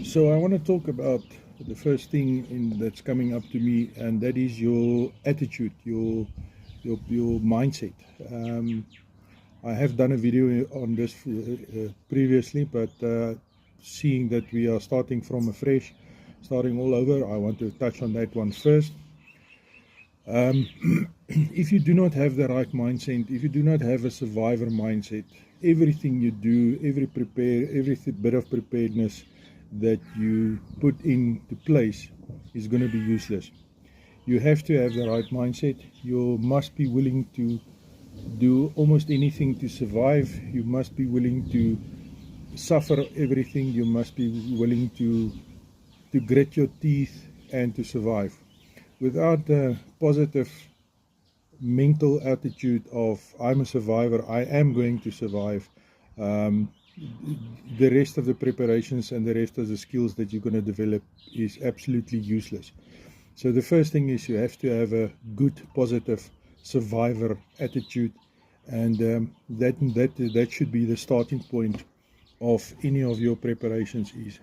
So I want to talk about the first thing that's coming up to me, and that is your attitude, your mindset. I have done a video on this previously, but seeing that we are starting from afresh, starting all over, I want to touch on that one first. If you do not have the right mindset, if you do not have a survivor mindset, everything you do, every bit of preparedness that you put into place is going to be useless. You have to have the right mindset. You must be willing to do almost anything to survive. You must be willing to suffer everything. You must be willing to grit your teeth and to survive. Without a positive mental attitude of I'm a survivor, I am going to survive, the rest of the preparations and the rest of the skills that you're going to develop is absolutely useless. So the first thing is you have to have a good, positive survivor attitude, and that should be the starting point of any of your preparations. Is